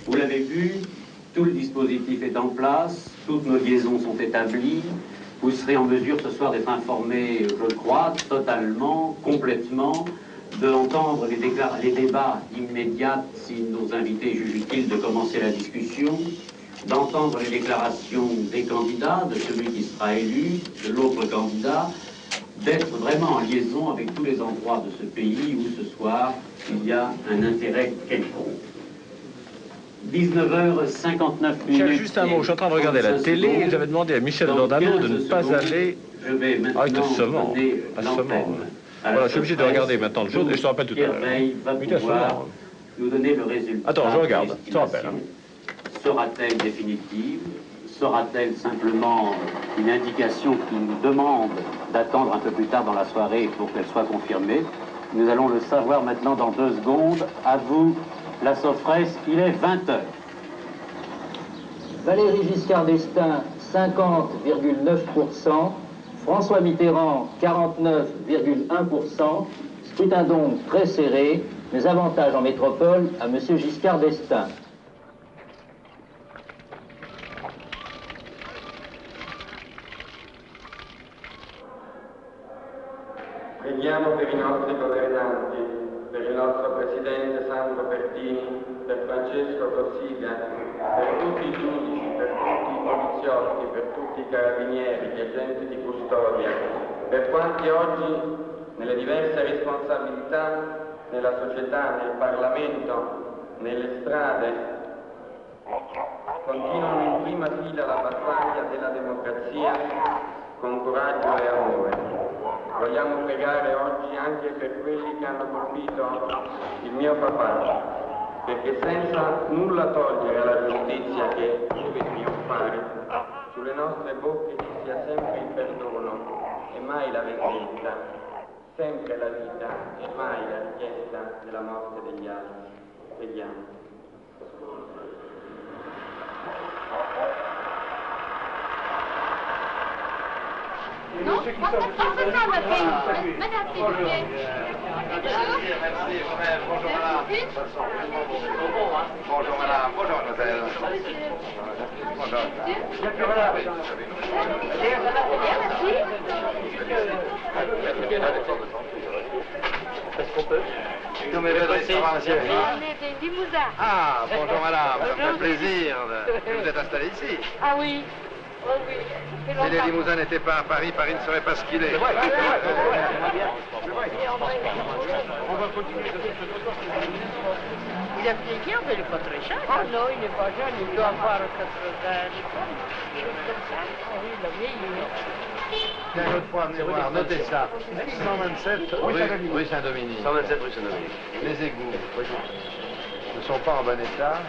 Vous l'avez vu, tout le dispositif est en place, toutes nos liaisons sont établies. Vous serez en mesure ce soir d'être informé, je crois, totalement, complètement, d'entendre les débats immédiats si nos invités jugent utile de commencer la discussion, d'entendre les déclarations des candidats, de celui qui sera élu, de l'autre candidat, d'être vraiment en liaison avec tous les endroits de ce pays où ce soir il y a un intérêt quelconque. 19h59 minutes. Juste un mot, je suis en train de regarder la télé et j'avais demandé à Michel Dordaneau de ne pas aller avec le saumon. Voilà, je suis obligé de regarder maintenant le jour et je te rappelle tout à l'heure. Nous donner le résultat. Attends, je regarde, je te rappelle. Sera-t-elle définitive? Sera-t-elle simplement une indication qui nous demande d'attendre un peu plus tard dans la soirée pour qu'elle soit confirmée? Nous allons le savoir maintenant dans 2 secondes. À vous, la Sofresse, il est 20h. Valéry Giscard d'Estaing, 50,9%. François Mitterrand, 49,1%. Scrutin donc très serré, mais avantage en métropole à M. Giscard d'Estaing. Preghiamo per i nostri governanti, per il nostro Presidente Sandro Pertini, per Francesco Cossiga, per tutti i giudici, per tutti i poliziotti, per tutti i carabinieri, gli agenti di custodia, per quanti oggi nelle diverse responsabilità, nella società, nel Parlamento, nelle strade, continuano in prima fila la battaglia della democrazia con coraggio e amore. Vogliamo pregare oggi anche per quelli che hanno colpito il mio papà, perché senza nulla togliere alla giustizia che deve trionfare, sulle nostre bocche ci sia sempre il perdono e mai la vendetta, sempre la vita e mai la richiesta della morte degli altri. Preghiamo. Non, c'est ça, madame, s'il vous plaît. Merci, bonjour madame. Bonjour madame, bonjour mademoiselle. Bonjour. Est-ce qu'on peut? Nous m'avez ça va, monsieur. On est des Limousins. Ah, bonjour madame, ça me fait plaisir que vous êtes installée ici. Ah oui. Oh oui, si les Limousins n'étaient pas à Paris, Paris ne serait pas ce qu'il est. C'est vrai. On va continuer. Il a vieilli, mais il n'est pas très jeune. Ah non, il n'est pas jeune, il doit avoir 80 ans, chose comme ça. Ah oui, il a vieilli. Tiens, une autre fois, venez voir, notez ça. 127 rue Saint-Dominique. 127 rue Saint-Dominique. Les égouts ne sont pas en bon état.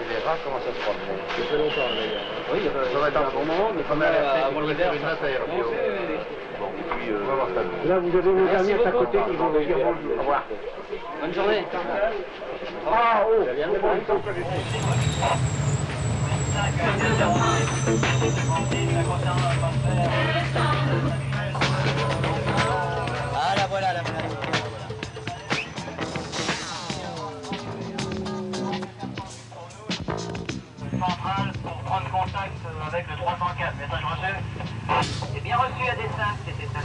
Et les rats commencent à se promener. Ça fait longtemps d'ailleurs. Oui, ça va être un bon moment, mais on a avant l'hiver une note aérobio. Bon, puis on va voir ça. Là, vous avez vos amis à côté qui vont vous dire bonjour. Au revoir. Bonne journée. Ah, oh, c'est bon, ils sont Ah, la voilà, la voilà. Centrale pour prendre contact avec le 304. Message reçu. C'est bien reçu à dessin, c'était ça.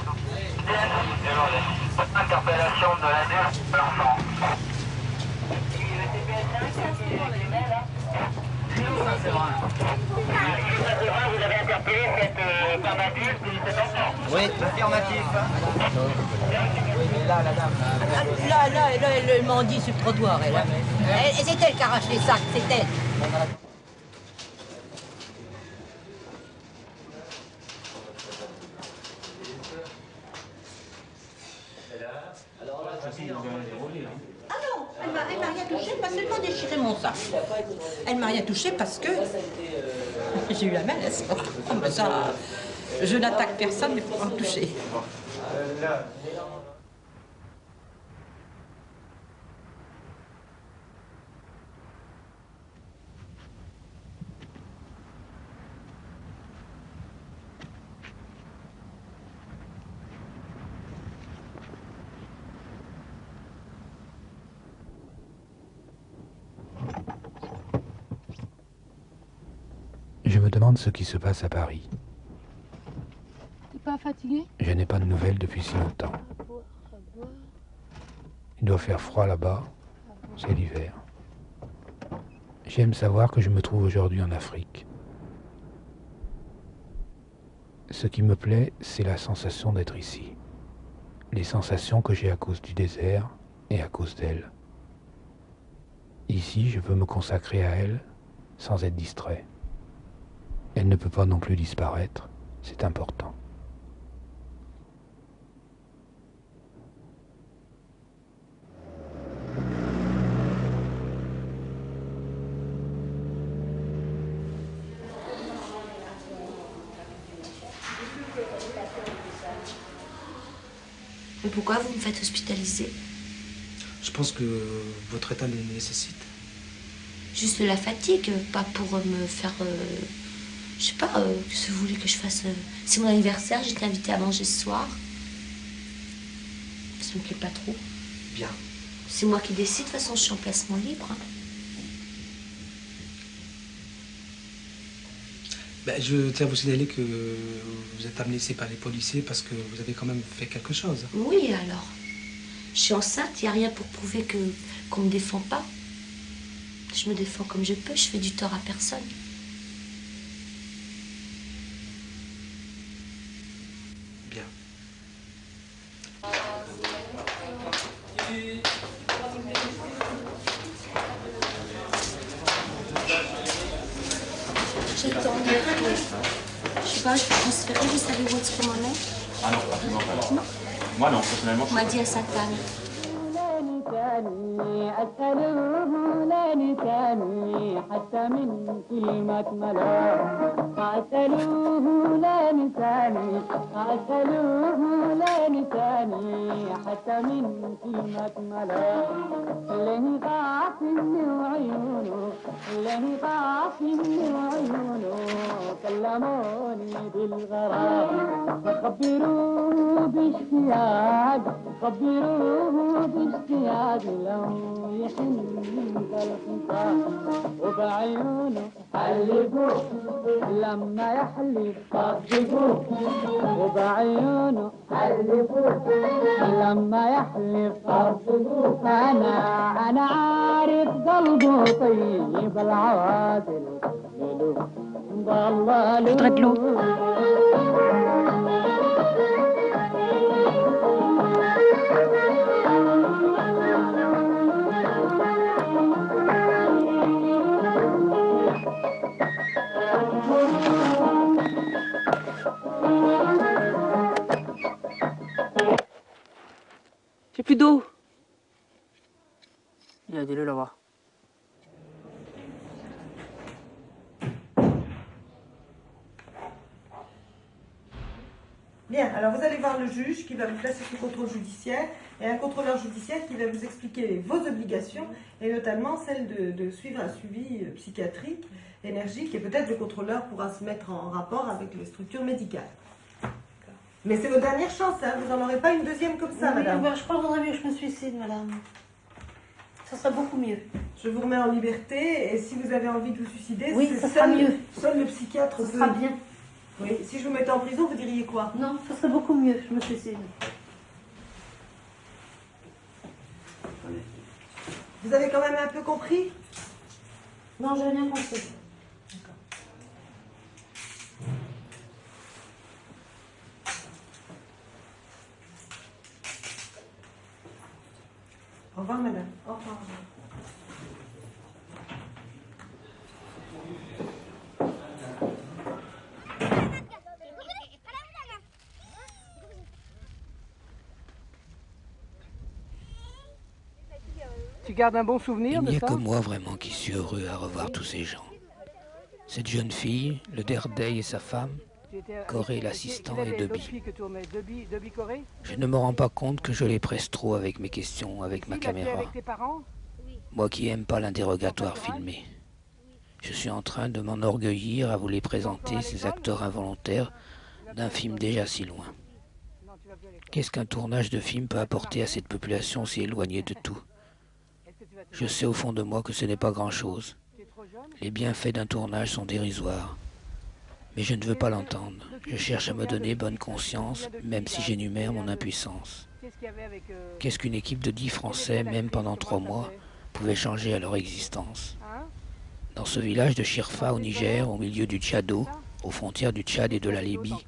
Interpellation de l'adulte de l'enfant. Le TPS5 qui est là. Vous avez interpellé cette femme adulte et cet enfant. Oui, affirmatif. Oui, mais là, la dame. Là, elle mendie sur le trottoir, elle. Et c'est elle qui arrache les sacs, c'est elle. Ah non, elle m'a rien touché, elle m'a seulement déchiré mon sac. Elle m'a rien touché parce que j'ai eu la malaise. Mais ça, je n'attaque personne, mais pour me toucher. demande ce qui se passe à Paris. T'es pas fatigué? Je n'ai pas de nouvelles depuis si longtemps. Il doit faire froid là-bas, c'est l'hiver. J'aime savoir que je me trouve aujourd'hui en Afrique. Ce qui me plaît, c'est la sensation d'être ici. Les sensations que j'ai à cause du désert et à cause d'elle. Ici, je peux me consacrer à elle sans être distrait. Elle ne peut pas non plus disparaître, c'est important. Mais pourquoi vous me faites hospitaliser? Je pense que votre état le nécessite. Juste de la fatigue, pas pour me faire... je sais pas, ce que vous voulez que je fasse... C'est mon anniversaire, j'étais invitée à manger ce soir. Ça me plaît pas trop. Bien. C'est moi qui décide, de toute façon je suis en placement libre. Hein. Ben, je tiens à vous signaler que vous êtes amené ici par les policiers parce que vous avez quand même fait quelque chose. Oui, alors. Je suis enceinte, il n'y a rien pour prouver qu'on me défend pas. Je me défends comme je peux, je fais du tort à personne. Bien. J'attends. Je sais pas, je peux transférer, vous savez où est-ce que mon est? Ah non, absolument pas. Non. Moi non, personnellement. On m'a dit à Sainte-Anne. حتى من كلمة ملاك عسلوه لا نساني عسلوه لا نساني حتى من كلمة ملاك اللي ضاع مني وعيونه اللي ضاع مني وعيونه كلموني بالغرام خبروه باشتياق خبروه باشتياق لو يحن الخطاب وبعيونه حلفوا لما يحلف صدقوا وبعيونه حلفوا لما يحلف صدقوا انا عارف قلبه طيب العوادل ضللوا J'ai plus d'eau. Il a dis-le là-bas. Bien, alors vous allez voir le juge qui va vous placer sous contrôle judiciaire et un contrôleur judiciaire qui va vous expliquer vos obligations et notamment celle de suivre un suivi psychiatrique, énergique et peut-être le contrôleur pourra se mettre en rapport avec les structures médicales. Mais c'est votre dernière chance, hein, vous n'en aurez pas une deuxième comme ça, oui, madame. Je crois qu'il vaudrait mieux que je me suicide, madame. Ça serait beaucoup mieux. Je vous remets en liberté et si vous avez envie de vous suicider, oui, ça sera mieux. Seul le psychiatre ça sera bien. Oui, si je vous mettais en prison, vous diriez quoi? Non, ça serait beaucoup mieux, je me suicide. Vous avez quand même un peu compris? Non, j'ai rien compris. Au revoir, madame. Au revoir. Tu gardes un bon souvenir de ça? Il n'y a que moi vraiment qui suis heureux à revoir tous ces gens. Cette jeune fille, le Derdey et sa femme, Corée l'assistant et Debbie. Je ne me rends pas compte que je les presse trop avec mes questions, avec ma caméra. Moi qui n'aime pas l'interrogatoire filmé. Je suis en train de m'enorgueillir à vous les présenter, ces acteurs involontaires d'un film déjà si loin. Qu'est-ce qu'un tournage de film peut apporter à cette population si éloignée de tout? Je sais au fond de moi que ce n'est pas grand-chose. Les bienfaits d'un tournage sont dérisoires. Mais je ne veux pas l'entendre. Je cherche à me donner bonne conscience, même si j'énumère mon impuissance. Qu'est-ce qu'une équipe de 10 Français, même pendant 3 mois, pouvait changer à leur existence? Dans ce village de Chirfa au Niger, au milieu du Tchado, aux frontières du Tchad et de la Libye,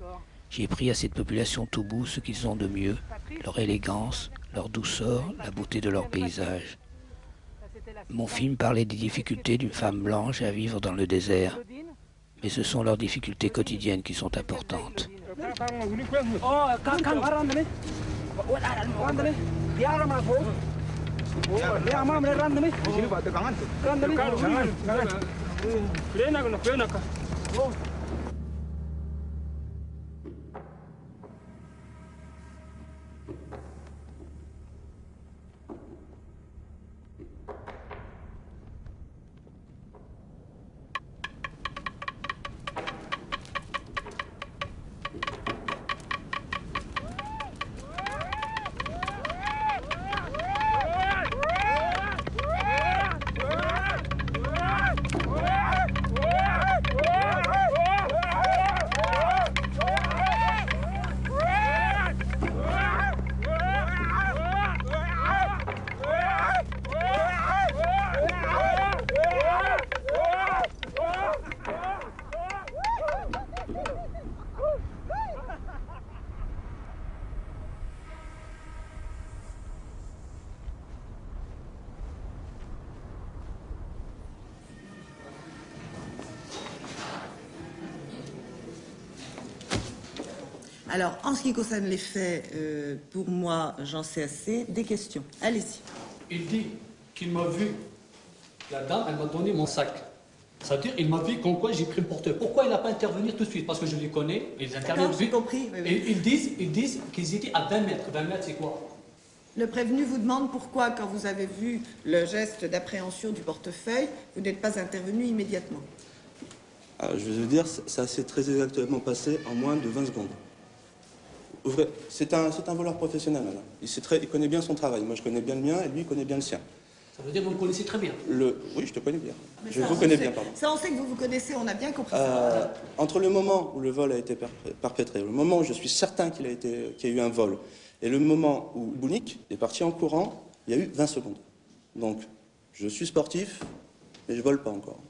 j'ai pris à cette population Toubou ce qu'ils ont de mieux, leur élégance, leur douceur, la beauté de leur paysage. Mon film parlait des difficultés d'une femme blanche à vivre dans le désert, mais ce sont leurs difficultés quotidiennes qui sont importantes. Alors, en ce qui concerne les faits, pour moi, j'en sais assez. Des questions. Allez-y. Il dit qu'il m'a vu. La dame, elle m'a donné mon sac. C'est-à-dire, il m'a vu comme quoi j'ai pris le portefeuille. Pourquoi il n'a pas intervenu tout de suite? Parce que je les connais, ils interviennent j'ai compris. Oui, oui. Et ils disent qu'ils étaient à 20 mètres. 20 mètres, c'est quoi? Le prévenu vous demande pourquoi, quand vous avez vu le geste d'appréhension du portefeuille, vous n'êtes pas intervenu immédiatement. Je vais vous dire, ça s'est très exactement passé en moins de 20 secondes. C'est un voleur professionnel, madame. Il connaît bien son travail. Moi, je connais bien le mien et lui, il connaît bien le sien. Ça veut dire que vous me connaissez très bien? Oui, je te connais bien. Je vous connais bien, pardon. Ça, on sait que vous vous connaissez, on a bien compris ça. Entre le moment où le vol a été perpétré, le moment où je suis certain qu'il y a eu un vol, et le moment où Bounik est parti en courant, il y a eu 20 secondes. Donc, je suis sportif, mais je vole pas encore.